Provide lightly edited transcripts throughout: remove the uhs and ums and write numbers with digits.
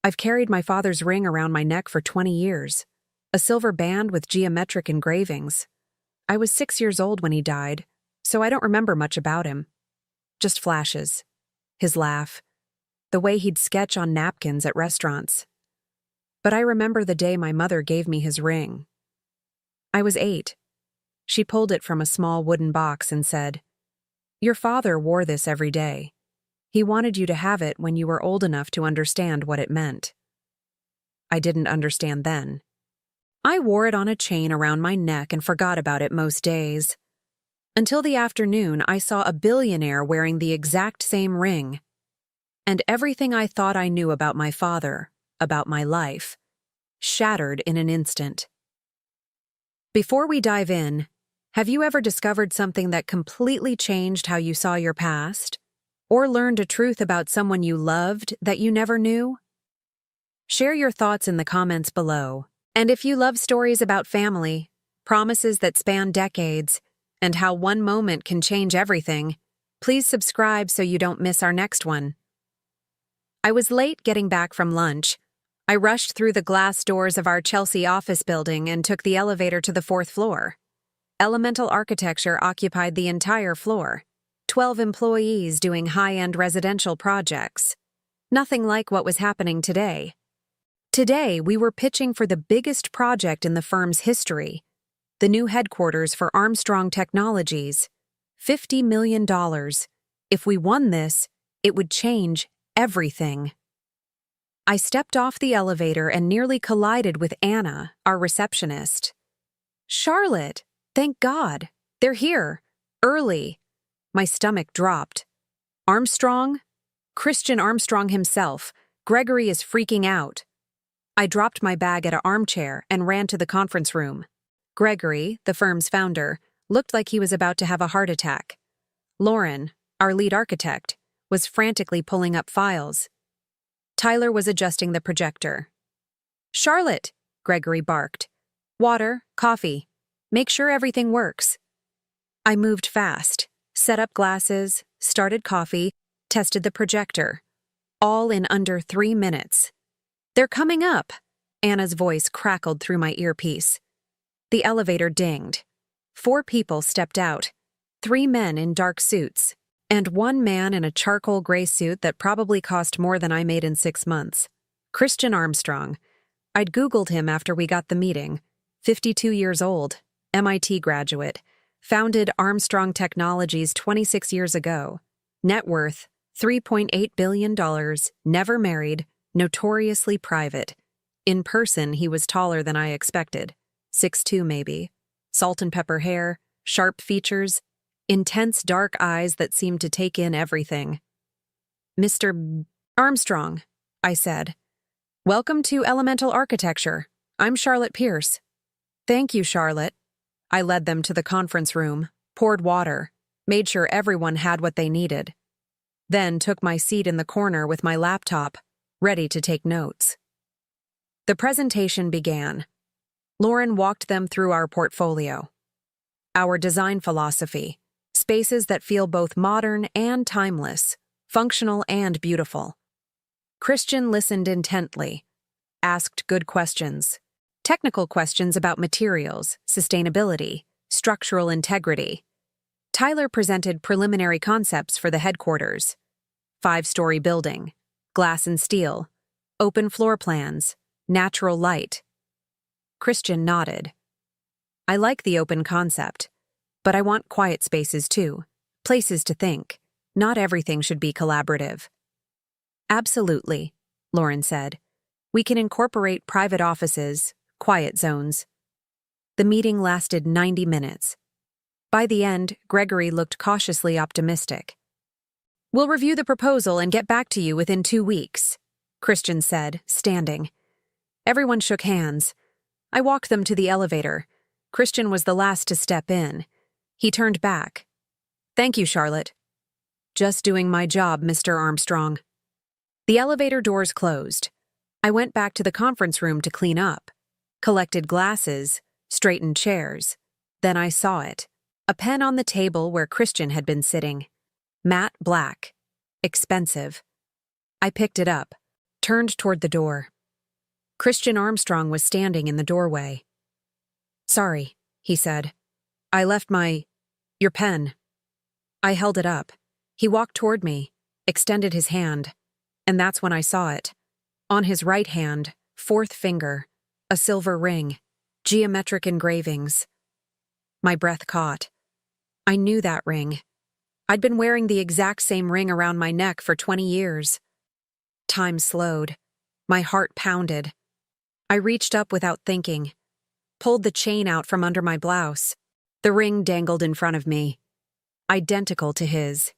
I've carried my father's ring around my neck for 20 years, a silver band with geometric engravings. I was 6 years old when he died, so I don't remember much about him. Just flashes. His laugh. The way he'd sketch on napkins at restaurants. But I remember the day my mother gave me his ring. I was 8. She pulled it from a small wooden box and said, "Your father wore this every day. He wanted you to have it when you were old enough to understand what it meant." I didn't understand then. I wore it on a chain around my neck and forgot about it most days. Until the afternoon, I saw a billionaire wearing the exact same ring. And everything I thought I knew about my father, about my life, shattered in an instant. Before we dive in, have you ever discovered something that completely changed how you saw your past? Or learned a truth about someone you loved that you never knew? Share your thoughts in the comments below. And if you love stories about family, promises that span decades, and how one moment can change everything, please subscribe so you don't miss our next one. I was late getting back from lunch. I rushed through the glass doors of our Chelsea office building and took the elevator to the 4th floor. Elemental architecture occupied the entire floor. 12 employees doing high-end residential projects. Nothing like what was happening today. Today, we were pitching for the biggest project in the firm's history, the new headquarters for Armstrong Technologies. $50 million. If we won this, it would change everything. I stepped off the elevator and nearly collided with Anna, our receptionist. "Charlotte, thank God. They're here. Early." My stomach dropped. "Armstrong?" "Christian Armstrong himself. Gregory is freaking out." I dropped my bag at an armchair and ran to the conference room. Gregory, the firm's founder, looked like he was about to have a heart attack. Lauren, our lead architect, was frantically pulling up files. Tyler was adjusting the projector. "Charlotte," Gregory barked. "Water, coffee. Make sure everything works." I moved fast, set up glasses, started coffee, tested the projector. All in under 3 minutes. "They're coming up," Anna's voice crackled through my earpiece. The elevator dinged. 4 people stepped out, 3 men in dark suits, and 1 man in a charcoal gray suit that probably cost more than I made in 6 months. Christian Armstrong. I'd Googled him after we got the meeting. 52 years old, MIT graduate, founded Armstrong Technologies 26 years ago. Net worth, $3.8 billion, never married, notoriously private. In person, he was taller than I expected. 6'2" maybe. Salt and pepper hair, sharp features, intense dark eyes that seemed to take in everything. "Mr. Armstrong," I said. "Welcome to Elemental Architecture. I'm Charlotte Pierce." "Thank you, Charlotte." I led them to the conference room, poured water, made sure everyone had what they needed. Then took my seat in the corner with my laptop, ready to take notes. The presentation began. Lauren walked them through our portfolio. Our design philosophy, spaces that feel both modern and timeless, functional and beautiful. Christian listened intently, asked good questions, technical questions about materials, sustainability, structural integrity. Tyler presented preliminary concepts for the headquarters. 5-story building, glass and steel, open floor plans, natural light. Christian nodded. "I like the open concept, but I want quiet spaces too, places to think. Not everything should be collaborative." "Absolutely," Lauren said. "We can incorporate private offices, quiet zones." The meeting lasted 90 minutes. By the end, Gregory looked cautiously optimistic. "We'll review the proposal and get back to you within 2 weeks," Christian said, standing. Everyone shook hands. I walked them to the elevator. Christian was the last to step in. He turned back. "Thank you, Charlotte." "Just doing my job, Mr. Armstrong." The elevator doors closed. I went back to the conference room to clean up, collected glasses, straightened chairs. Then I saw it. A pen on the table where Christian had been sitting. Matte black. Expensive. I picked it up. turned toward the door. Christian Armstrong was standing in the doorway. "Sorry," he said. "I left your pen." I held it up. He walked toward me, extended his hand, and that's when I saw it. On his right hand, fourth finger, a silver ring, geometric engravings. My breath caught. I knew that ring. I'd been wearing the exact same ring around my neck for 20 years. Time slowed. My heart pounded. I reached up without thinking, pulled the chain out from under my blouse. The ring dangled in front of me, identical to his.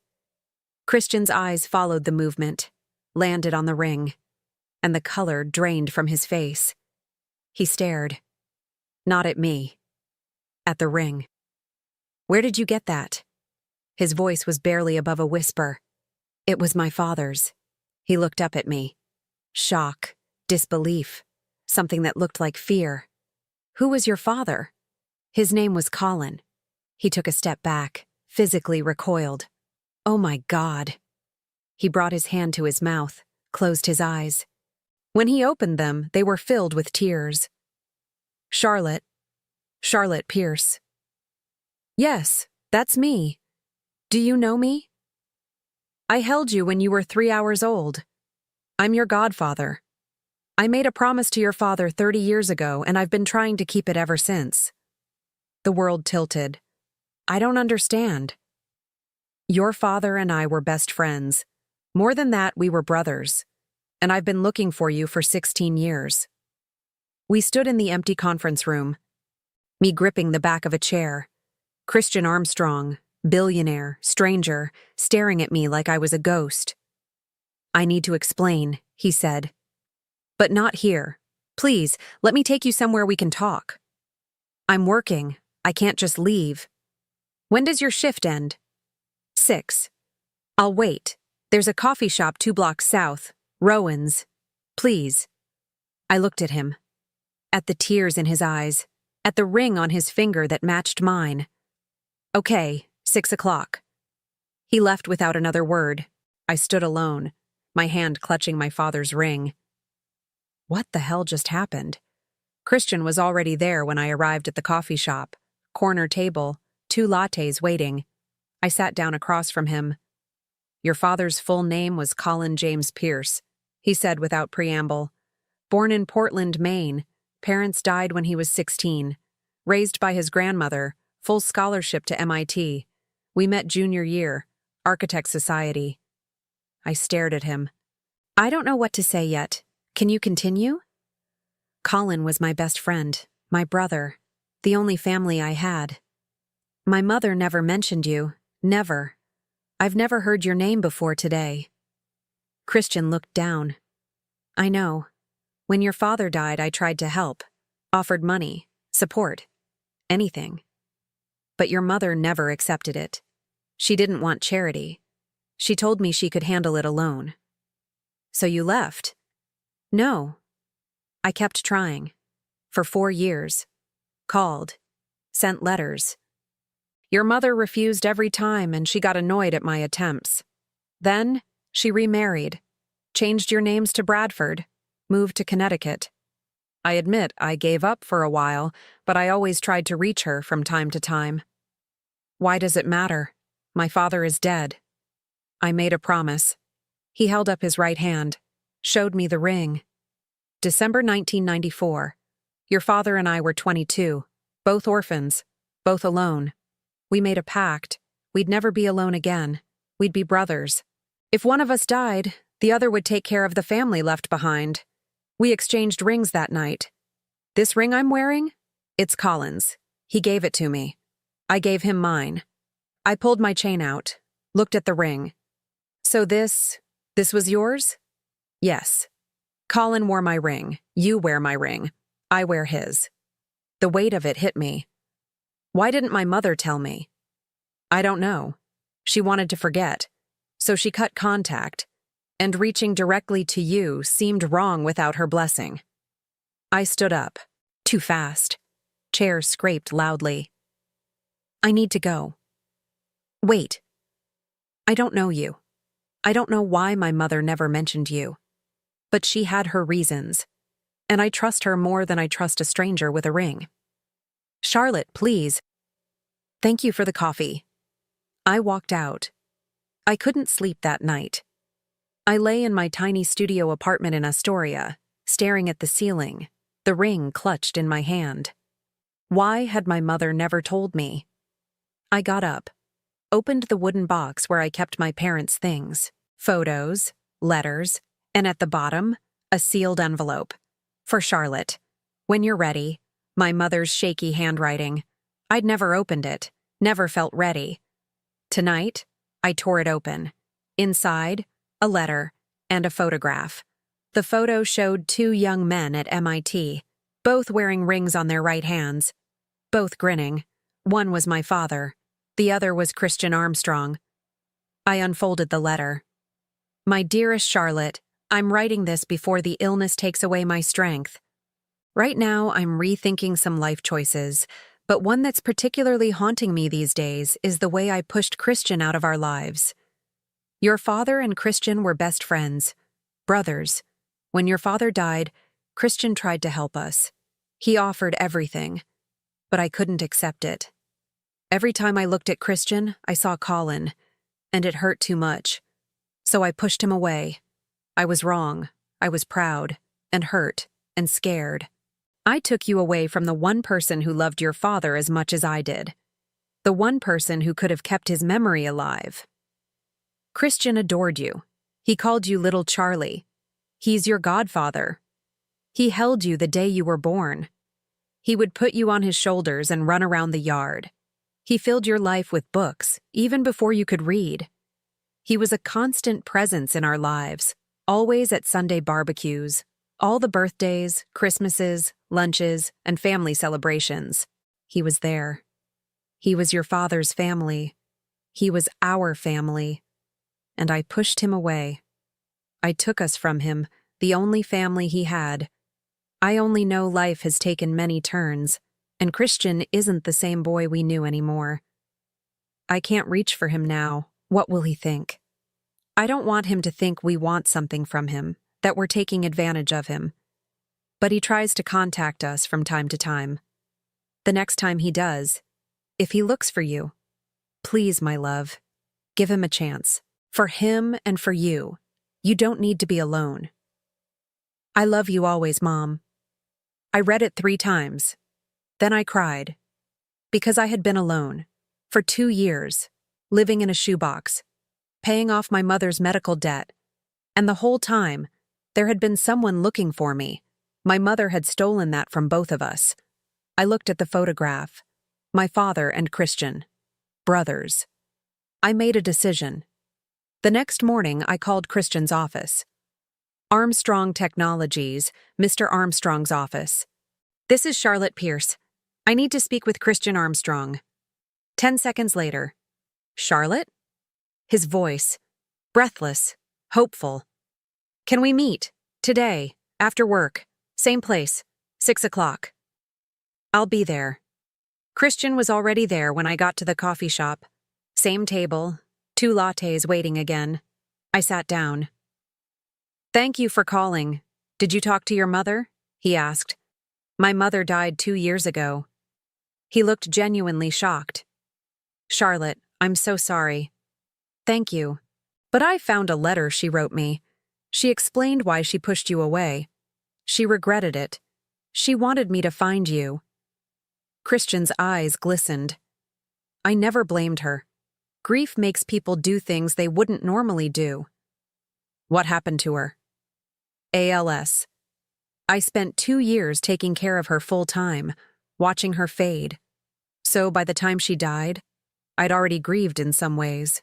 Christian's eyes followed the movement, landed on the ring, and the color drained from his face. He stared. Not at me. At the ring. "Where did you get that?" His voice was barely above a whisper. "It was my father's." He looked up at me. Shock, disbelief, something that looked like fear. "Who was your father?" "His name was Colin." He took a step back, physically recoiled. "Oh my God." He brought his hand to his mouth, closed his eyes. When he opened them, they were filled with tears. Charlotte Pierce." "Yes, that's me. Do you know me?" "I held you when you were 3 hours old. I'm your godfather. I made a promise to your father 30 years ago, and I've been trying to keep it ever since." The world tilted. "I don't understand." "Your father and I were best friends. More than that, we were brothers. And I've been looking for you for 16 years. We stood in the empty conference room, me gripping the back of a chair. Christian Armstrong, billionaire, stranger, staring at me like I was a ghost. "I need to explain," he said. "But not here. Please, let me take you somewhere we can talk." "I'm working. I can't just leave." "When does your shift end?" 6. "I'll wait. There's a coffee shop 2 blocks south. Rowan's. Please." I looked at him. At the tears in his eyes. At the ring on his finger that matched mine. "Okay, 6 o'clock." He left without another word. I stood alone, my hand clutching my father's ring. What the hell just happened? Christian was already there when I arrived at the coffee shop. Corner table, 2 lattes waiting. I sat down across from him. "Your father's full name was Colin James Pierce," he said without preamble. "Born in Portland, Maine. Parents died when he was 16. Raised by his grandmother, full scholarship to MIT. We met junior year, Architect Society." I stared at him. "I don't know what to say yet. Can you continue?" "Colin was my best friend, my brother, the only family I had. My mother never mentioned you, never. I've never heard your name before today." Christian looked down. "I know. When your father died, I tried to help, offered money, support, anything. But your mother never accepted it. She didn't want charity. She told me she could handle it alone." "So you left?" "No. I kept trying. For 4 years. Called. Sent letters. Your mother refused every time, and she got annoyed at my attempts. Then, she remarried. Changed your names to Bradford. Moved to Connecticut. I admit I gave up for a while, but I always tried to reach her from time to time. Why does it matter? My father is dead." I made a promise. He held up his right hand, showed me the ring. "December 1994. Your father and I were 22, both orphans, both alone. We made a pact. We'd never be alone again. We'd be brothers. If one of us died, the other would take care of the family left behind. We exchanged rings that night. This ring I'm wearing? It's Colin's. He gave it to me. I gave him mine. I pulled my chain out, looked at the ring. So this was yours?" "Yes. Colin wore my ring. You wear my ring. I wear his." The weight of it hit me. Why didn't my mother tell me? I don't know. She wanted to forget, so she cut contact, and reaching directly to you seemed wrong without her blessing. I stood up. Too fast. Chairs scraped loudly. "I need to go." "Wait. I don't know you. I don't know why my mother never mentioned you. But she had her reasons, and I trust her more than I trust a stranger with a ring. Charlotte, please. Thank you for the coffee. I walked out. I couldn't sleep that night. I lay in my tiny studio apartment in Astoria, staring at the ceiling, the ring clutched in my hand. Why had my mother never told me? I got up, opened the wooden box where I kept my parents' things, photos, letters, and at the bottom, a sealed envelope. For Charlotte. When you're ready. My mother's shaky handwriting. I'd never opened it, never felt ready. Tonight, I tore it open. Inside, a letter and a photograph. The photo showed two young men at MIT, both wearing rings on their right hands, both grinning. One was my father, the other was Christian Armstrong. I unfolded the letter. My dearest Charlotte, I'm writing this before the illness takes away my strength. Right now, I'm rethinking some life choices, but one that's particularly haunting me these days is the way I pushed Christian out of our lives. Your father and Christian were best friends, brothers. When your father died, Christian tried to help us. He offered everything, but I couldn't accept it. Every time I looked at Christian, I saw Colin, and it hurt too much. So I pushed him away. I was wrong. I was proud, and hurt, and scared. I took you away from the one person who loved your father as much as I did. The one person who could have kept his memory alive. Christian adored you. He called you Little Charlie. He's your godfather. He held you the day you were born. He would put you on his shoulders and run around the yard. He filled your life with books, even before you could read. He was a constant presence in our lives, always at Sunday barbecues, all the birthdays, Christmases, lunches, and family celebrations. He was there. He was your father's family. He was our family. And I pushed him away. I took us from him, the only family he had. I only know life has taken many turns, and Christian isn't the same boy we knew anymore. I can't reach for him now. What will he think? I don't want him to think we want something from him, that we're taking advantage of him. But he tries to contact us from time to time. The next time he does, if he looks for you, please, my love, give him a chance. For him and for you. You don't need to be alone. I love you always, Mom. I read it 3 times. Then I cried. Because I had been alone. For 2 years. Living in a shoebox. Paying off my mother's medical debt. And the whole time, there had been someone looking for me. My mother had stolen that from both of us. I looked at the photograph. My father and Christian. Brothers. I made a decision. The next morning, I called Christian's office. Armstrong Technologies, Mr. Armstrong's office. This is Charlotte Pierce. I need to speak with Christian Armstrong. 10 seconds later. Charlotte? His voice. Breathless. Hopeful. Can we meet? Today. After work. Same place. 6 o'clock. I'll be there. Christian was already there when I got to the coffee shop. Same table. 2 lattes waiting again. I sat down. Thank you for calling. Did you talk to your mother? He asked. My mother died 2 years ago. He looked genuinely shocked. Charlotte, I'm so sorry. Thank you. But I found a letter she wrote me. She explained why she pushed you away. She regretted it. She wanted me to find you. Christian's eyes glistened. I never blamed her. Grief makes people do things they wouldn't normally do. What happened to her? ALS. I spent 2 years taking care of her full time, watching her fade. So by the time she died, I'd already grieved in some ways.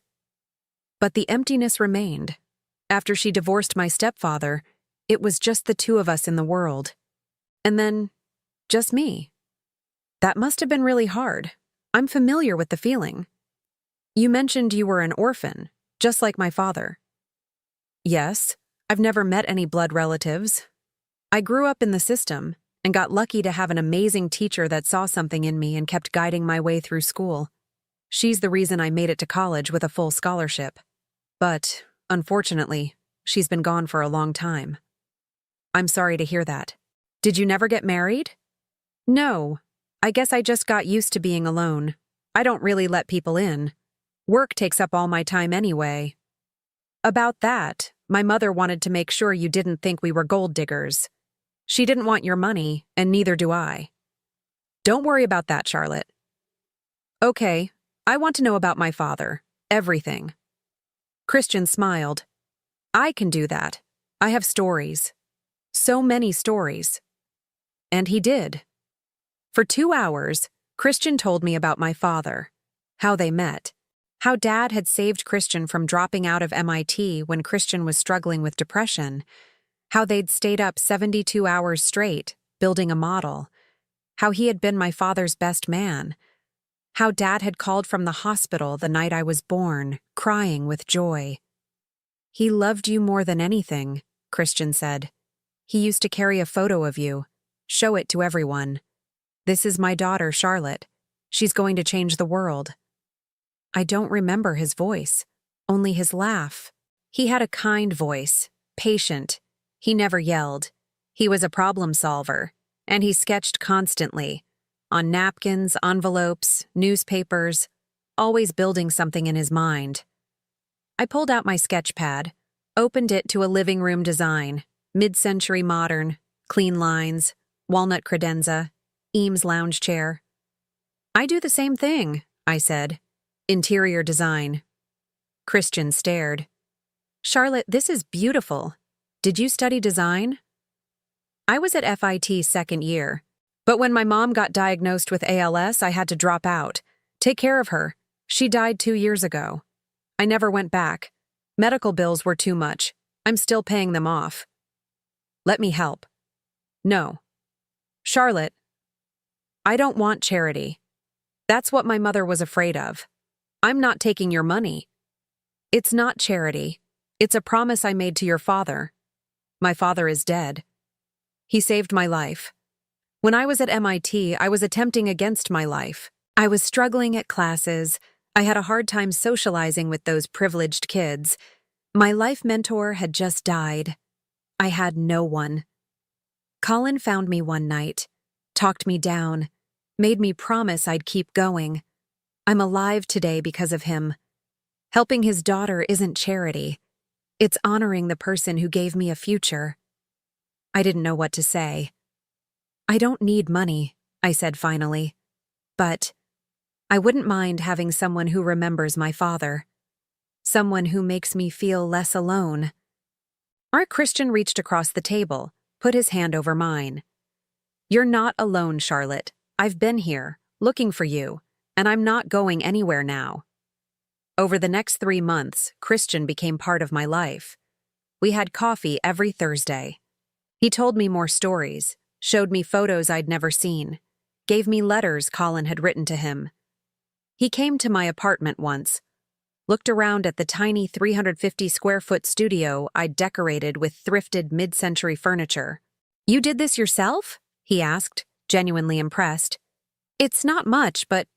But the emptiness remained. After she divorced my stepfather, it was just the 2 of us in the world. And then, just me. That must have been really hard. I'm familiar with the feeling. You mentioned you were an orphan, just like my father. Yes, I've never met any blood relatives. I grew up in the system and got lucky to have an amazing teacher that saw something in me and kept guiding my way through school. She's the reason I made it to college with a full scholarship. But, unfortunately, she's been gone for a long time. I'm sorry to hear that. Did you never get married? No. I guess I just got used to being alone. I don't really let people in. Work takes up all my time anyway. About that, my mother wanted to make sure you didn't think we were gold diggers. She didn't want your money, and neither do I. Don't worry about that, Charlotte. Okay, I want to know about my father. Everything. Christian smiled. I can do that. I have stories. So many stories. And he did. For 2 hours, Christian told me about my father, how they met, how Dad had saved Christian from dropping out of MIT when Christian was struggling with depression, how they'd stayed up 72 hours straight, building a model, how he had been my father's best man, how Dad had called from the hospital the night I was born, crying with joy. He loved you more than anything, Christian said. He used to carry a photo of you, show it to everyone. This is my daughter, Charlotte. She's going to change the world. I don't remember his voice, only his laugh. He had a kind voice, patient. He never yelled. He was a problem solver, and he sketched constantly, on napkins, envelopes, newspapers, always building something in his mind. I pulled out my sketch pad, opened it to a living room design, mid-century modern, clean lines, walnut credenza, Eames lounge chair. I do the same thing, I said. Interior design. Christian stared. Charlotte, this is beautiful. Did you study design? I was at FIT second year, but when my mom got diagnosed with ALS, I had to drop out. Take care of her. She died 2 years ago. I never went back. Medical bills were too much. I'm still paying them off. Let me help. No. Charlotte, I don't want charity. That's what my mother was afraid of. I'm not taking your money. It's not charity. It's a promise I made to your father. My father is dead. He saved my life. When I was at MIT, I was attempting against my life. I was struggling at classes. I had a hard time socializing with those privileged kids. My life mentor had just died. I had no one. Colin found me one night, talked me down, made me promise I'd keep going. I'm alive today because of him. Helping his daughter isn't charity. It's honoring the person who gave me a future. I didn't know what to say. I don't need money, I said finally. But I wouldn't mind having someone who remembers my father. Someone who makes me feel less alone. Our Christian reached across the table, put his hand over mine. You're not alone, Charlotte. I've been here, looking for you, and I'm not going anywhere now. Over the next 3 months, Christian became part of my life. We had coffee every Thursday. He told me more stories, showed me photos I'd never seen, gave me letters Colin had written to him. He came to my apartment once, looked around at the tiny 350-square-foot studio I'd decorated with thrifted mid-century furniture. You did this yourself? He asked, genuinely impressed. It's not much, but...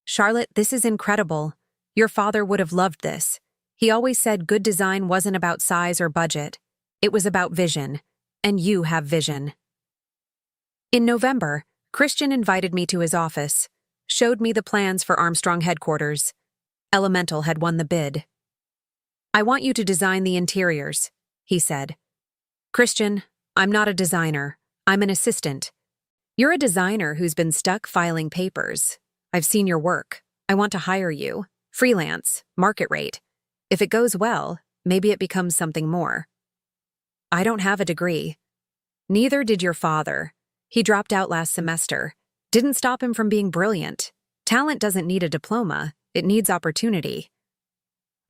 Charlotte, this is incredible. Your father would have loved this. He always said good design wasn't about size or budget. It was about vision. And you have vision. In November, Christian invited me to his office, showed me the plans for Armstrong headquarters. Elemental had won the bid. I want you to design the interiors, he said. Christian, I'm not a designer. I'm an assistant. You're a designer who's been stuck filing papers. I've seen your work. I want to hire you. Freelance, market rate. If it goes well, maybe it becomes something more. I don't have a degree. Neither did your father. He dropped out last semester. Didn't stop him from being brilliant. Talent doesn't need a diploma. It needs opportunity.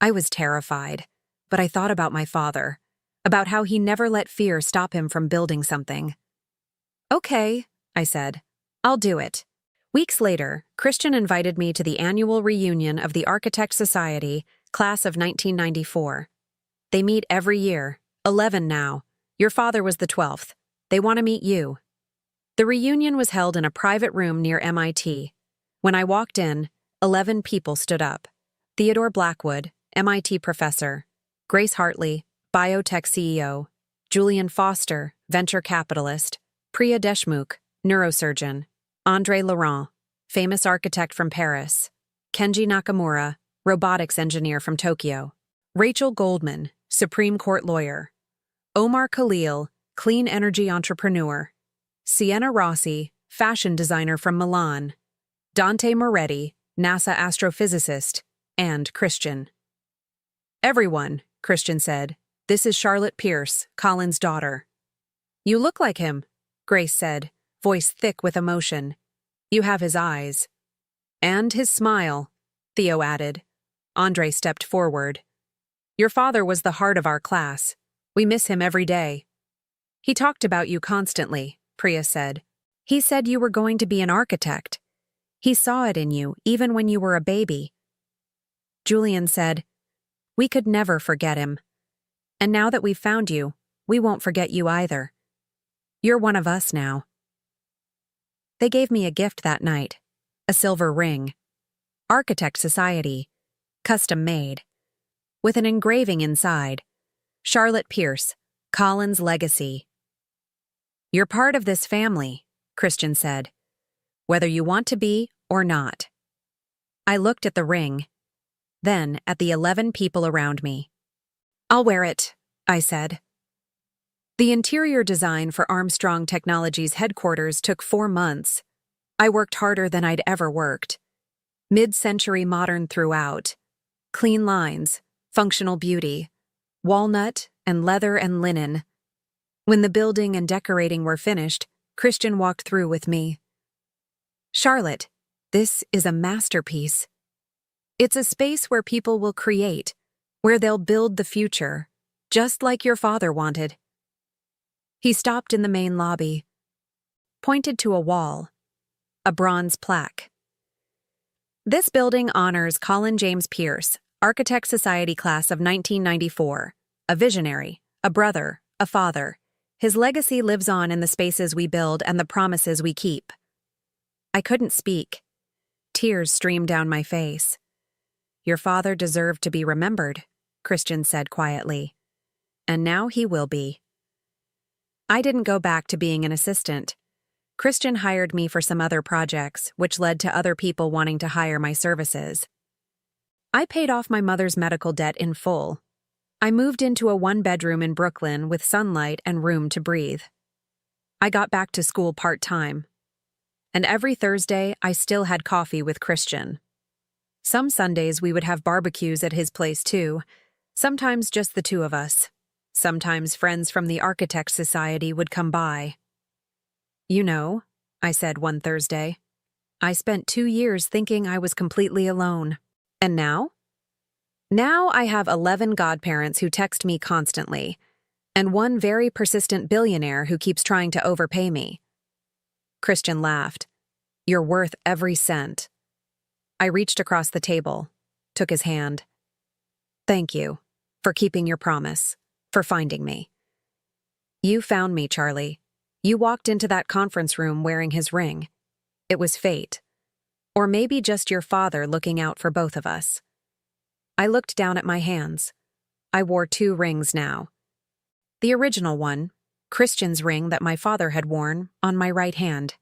I was terrified, but I thought about my father, about how he never let fear stop him from building something. Okay, I said. I'll do it. Weeks later, Christian invited me to the annual reunion of the Architect Society, class of 1994. They meet every year, 11 now. Your father was the 12th. They want to meet you. The reunion was held in a private room near MIT. When I walked in, 11 people stood up. Theodore Blackwood, MIT professor. Grace Hartley, biotech CEO. Julian Foster, venture capitalist, Priya Deshmukh, neurosurgeon, André Laurent, famous architect from Paris, Kenji Nakamura, robotics engineer from Tokyo, Rachel Goldman, Supreme Court lawyer, Omar Khalil, clean energy entrepreneur, Sienna Rossi, fashion designer from Milan, Dante Moretti, NASA astrophysicist, and Christian. "Everyone," Christian said. "This is Charlotte Pierce, Colin's daughter." "You look like him," Grace said, voice thick with emotion. "You have his eyes." "And his smile," Theo added. Andre stepped forward. "Your father was the heart of our class. We miss him every day." "He talked about you constantly," Priya said. "He said you were going to be an architect. He saw it in you, even when you were a baby." Julian said, "We could never forget him. And now that we've found you, we won't forget you either. You're one of us now." They gave me a gift that night, a silver ring. Architect Society, custom made. With an engraving inside, Charlotte Pierce, Colin's legacy. "You're part of this family," Christian said, "whether you want to be or not." I looked at the ring, then at the 11 people around me. "I'll wear it," I said. The interior design for Armstrong Technologies headquarters took 4 months. I worked harder than I'd ever worked. Mid-century modern throughout. Clean lines, functional beauty, walnut and leather and linen. When the building and decorating were finished, Christian walked through with me. "Charlotte, this is a masterpiece. It's a space where people will create, where they'll build the future, just like your father wanted." He stopped in the main lobby, pointed to a wall, a bronze plaque. "This building honors Colin James Pierce, Architect Society class of 1994, a visionary, a brother, a father. His legacy lives on in the spaces we build and the promises we keep." I couldn't speak. Tears streamed down my face. "Your father deserved to be remembered," Christian said quietly. "And now he will be." I didn't go back to being an assistant. Christian hired me for some other projects, which led to other people wanting to hire my services. I paid off my mother's medical debt in full. I moved into a 1-bedroom in Brooklyn with sunlight and room to breathe. I got back to school part-time. And every Thursday, I still had coffee with Christian. Some Sundays we would have barbecues at his place too, sometimes just the two of us. Sometimes friends from the Architect Society would come by. "You know," I said one Thursday, "I spent 2 years thinking I was completely alone. And now? Now I have 11 godparents who text me constantly, and one very persistent billionaire who keeps trying to overpay me." Christian laughed. "You're worth every cent." I reached across the table, took his hand. "Thank you for keeping your promise, for finding me." "You found me, Charlie. You walked into that conference room wearing his ring. It was fate. Or maybe just your father looking out for both of us." I looked down at my hands. I wore 2 rings now. The original one, Christian's ring that my father had worn, on my right hand.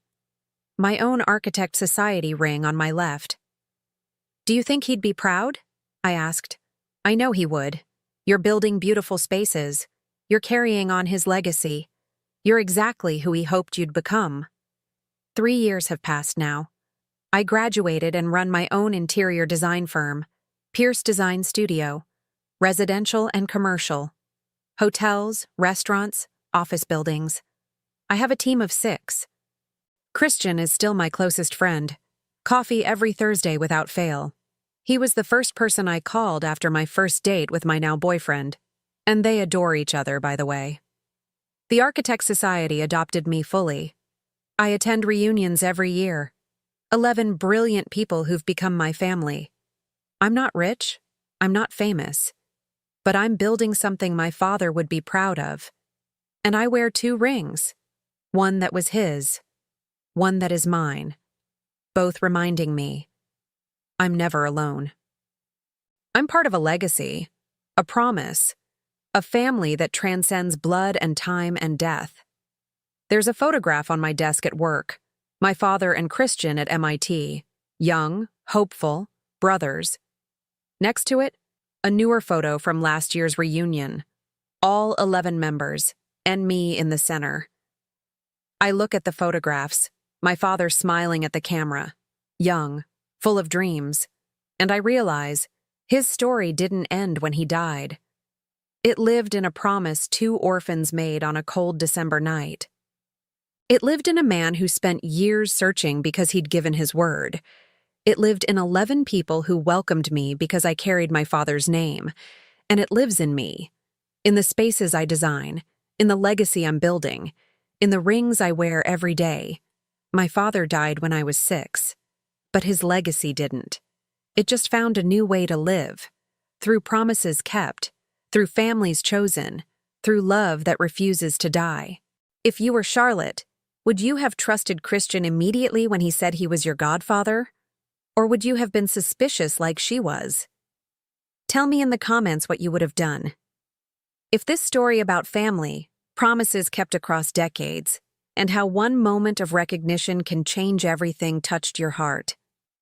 My own Architect Society ring on my left. "Do you think he'd be proud?" I asked. "I know he would. You're building beautiful spaces. You're carrying on his legacy. You're exactly who he hoped you'd become." 3 years have passed now. I graduated and run my own interior design firm, Pierce Design Studio, residential and commercial, hotels, restaurants, office buildings. I have a team of 6. Christian is still my closest friend. Coffee every Thursday without fail. He was the first person I called after my first date with my now boyfriend. And they adore each other, by the way. The Architect Society adopted me fully. I attend reunions every year. 11 brilliant people who've become my family. I'm not rich. I'm not famous. But I'm building something my father would be proud of. And I wear 2 rings. One that was his. One that is mine. Both reminding me, I'm never alone. I'm part of a legacy. A promise. A family that transcends blood and time and death. There's a photograph on my desk at work. My father and Christian at MIT. Young, hopeful, brothers. Next to it, a newer photo from last year's reunion. All 11 members, and me in the center. I look at the photographs, my father smiling at the camera, young, full of dreams, and I realize his story didn't end when he died. It lived in a promise 2 orphans made on a cold December night. It lived in a man who spent years searching because he'd given his word. It lived in 11 people who welcomed me because I carried my father's name. And it lives in me, in the spaces I design, in the legacy I'm building, in the rings I wear every day. My father died when I was 6, but his legacy didn't. It just found a new way to live, through promises kept, through families chosen, through love that refuses to die. If you were Charlotte, would you have trusted Christian immediately when he said he was your godfather? Or would you have been suspicious like she was? Tell me in the comments what you would have done. If this story about family, promises kept across decades, and how one moment of recognition can change everything touched your heart,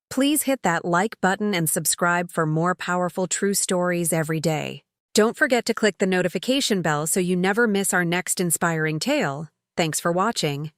please hit that like button and subscribe for more powerful true stories every day. Don't forget to click the notification bell so you never miss our next inspiring tale. Thanks for watching.